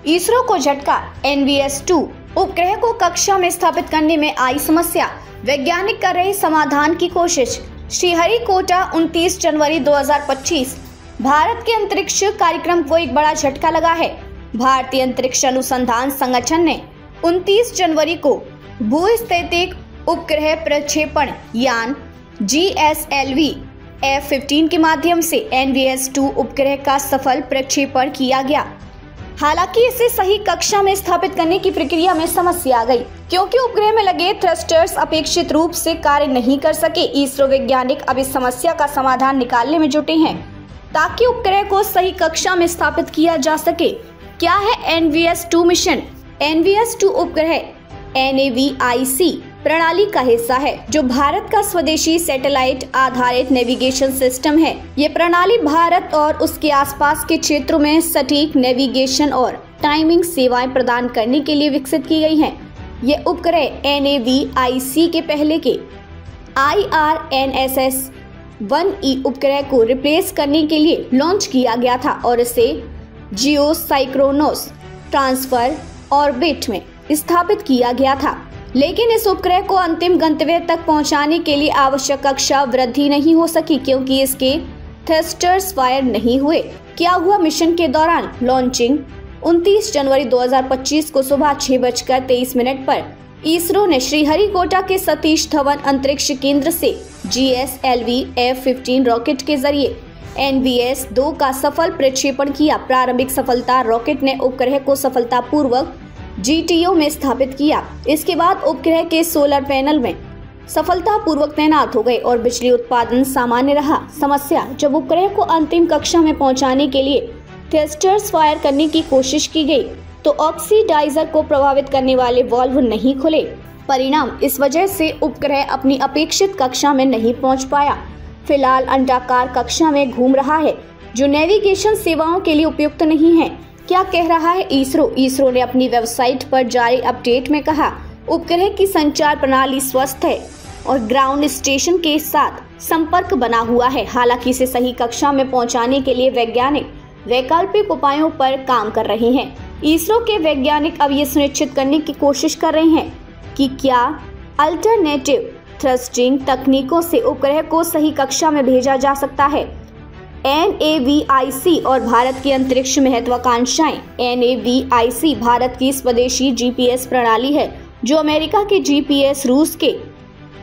इसरो को झटका, NVS-2 उपग्रह को कक्षा में स्थापित करने में आई समस्या, वैज्ञानिक कर रहे समाधान की कोशिश। श्रीहरिकोटा 29 जनवरी 2025। भारत के अंतरिक्ष कार्यक्रम को एक बड़ा झटका लगा है। भारतीय अंतरिक्ष अनुसंधान संगठन ने 29 जनवरी को भूस्थितिक उपग्रह प्रक्षेपण यान GSLV F-15 के माध्यम से NVS-2 उपग्रह का सफल प्रक्षेपण किया गया। हालांकि इसे सही कक्षा में स्थापित करने की प्रक्रिया में समस्या आ गई, क्योंकि उपग्रह में लगे थ्रस्टर्स अपेक्षित रूप से कार्य नहीं कर सके। इसरो वैज्ञानिक अब इस समस्या का समाधान निकालने में जुटे हैं, ताकि उपग्रह को सही कक्षा में स्थापित किया जा सके। क्या है NVS-2 मिशन? NVS-2 उपग्रह NAVIC प्रणाली का हिस्सा है, जो भारत का स्वदेशी सैटेलाइट आधारित नेविगेशन सिस्टम है। ये प्रणाली भारत और उसके आसपास के क्षेत्रों में सटीक नेविगेशन और टाइमिंग सेवाएं प्रदान करने के लिए विकसित की गई है। ये उपग्रह NAVIC के पहले के IRNSS-1E उपग्रह को रिप्लेस करने के लिए लॉन्च किया गया था और इसे जियोसाइक्रोनोस ट्रांसफर ऑर्बिट में स्थापित किया गया था। लेकिन इस उपग्रह को अंतिम गंतव्य तक पहुंचाने के लिए आवश्यक कक्षा वृद्धि नहीं हो सकी, क्योंकि इसके थ्रस्टर्स फायर नहीं हुए। क्या हुआ मिशन के दौरान? लॉन्चिंग 29 जनवरी 2025 को सुबह 6:23 पर इसरो ने श्रीहरिकोटा के सतीश धवन अंतरिक्ष केंद्र से GSLV F-15 रॉकेट के जरिए NVS-2 का सफल प्रक्षेपण किया। प्रारंभिक सफलता, रॉकेट ने उपग्रह को सफलतापूर्वक GTO में स्थापित किया। इसके बाद उपग्रह के सोलर पैनल में सफलतापूर्वक तैनात हो गए और बिजली उत्पादन सामान्य रहा। समस्या, जब उपग्रह को अंतिम कक्षा में पहुंचाने के लिए थ्रस्टर्स फायर करने की कोशिश की गई, तो ऑक्सीडाइजर को प्रभावित करने वाले वाल्व नहीं खुले। परिणाम, इस वजह से उपग्रह अपनी अपेक्षित कक्षा में नहीं पहुंच पाया। फिलहाल अंडाकार कक्षा में घूम रहा है, जो नेविगेशन सेवाओं के लिए उपयुक्त नहीं है। क्या कह रहा है इसरो? इसरो ने अपनी वेबसाइट पर जारी अपडेट में कहा, उपग्रह की संचार प्रणाली स्वस्थ है और ग्राउंड स्टेशन के साथ संपर्क बना हुआ है। हालांकि इसे सही कक्षा में पहुंचाने के लिए वैज्ञानिक वैकल्पिक उपायों पर काम कर रहे हैं। इसरो के वैज्ञानिक अब ये सुनिश्चित करने की कोशिश कर रहे हैं कि क्या अल्टरनेटिव थ्रस्टिंग तकनीकों से उपग्रह को सही कक्षा में भेजा जा सकता है। NAVIC और भारत की अंतरिक्ष महत्वाकांक्षाएं। NAVIC भारत की स्वदेशी GPS प्रणाली है, जो अमेरिका के GPS, रूस के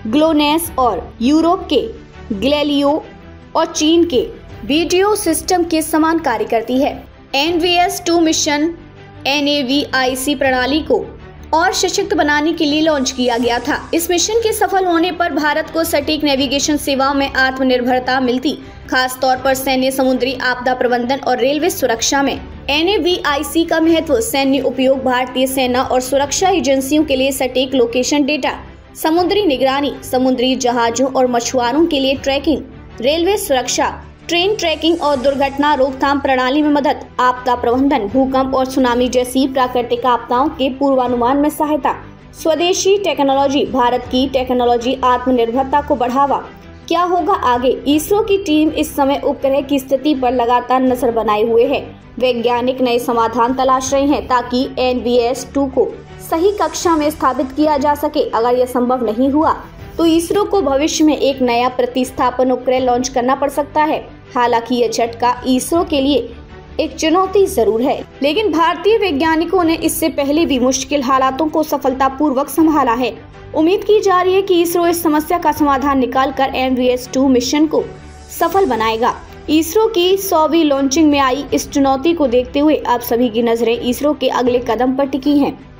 ग्लोनेस और यूरोप के गैलीलियो और चीन के वीडियो सिस्टम के समान कार्य करती है। NVS-2 मिशन NAVIC प्रणाली को और सशक्त बनाने के लिए लॉन्च किया गया था। इस मिशन के सफल होने पर भारत को सटीक नेविगेशन सेवाओं में आत्मनिर्भरता मिलती, खास तौर पर सैन्य, समुद्री आपदा प्रबंधन और रेलवे सुरक्षा में। NAVIC का महत्व, सैन्य उपयोग, भारतीय सेना और सुरक्षा एजेंसियों के लिए सटीक लोकेशन डेटा, समुद्री निगरानी, समुद्री जहाजों और मछुआरों के लिए ट्रैकिंग, रेलवे सुरक्षा, ट्रेन ट्रैकिंग और दुर्घटना रोकथाम प्रणाली में मदद, आपदा प्रबंधन, भूकंप और सुनामी जैसी प्राकृतिक आपदाओं के पूर्वानुमान में सहायता, स्वदेशी टेक्नोलॉजी, भारत की टेक्नोलॉजी आत्मनिर्भरता को बढ़ावा। क्या होगा आगे? इसरो की टीम इस समय उपग्रह की स्थिति पर लगातार नजर बनाए हुए है। वैज्ञानिक नए समाधान तलाश रहे हैं, ताकि NVS-2 को सही कक्षा में स्थापित किया जा सके। अगर यह संभव नहीं हुआ, तो इसरो को भविष्य में एक नया प्रतिस्थापन उपग्रह लॉन्च करना पड़ सकता है। हालांकि यह झटका इसरो के लिए एक चुनौती जरूर है, लेकिन भारतीय वैज्ञानिकों ने इससे पहले भी मुश्किल हालातों को सफलतापूर्वक संभाला है। उम्मीद की जा रही है कि इसरो इस समस्या का समाधान निकालकर NVS-2 मिशन को सफल बनाएगा। इसरो की 100वीं लॉन्चिंग में आई इस चुनौती को देखते हुए अब सभी की नजरें इसरो के अगले कदम पर टिकी हैं।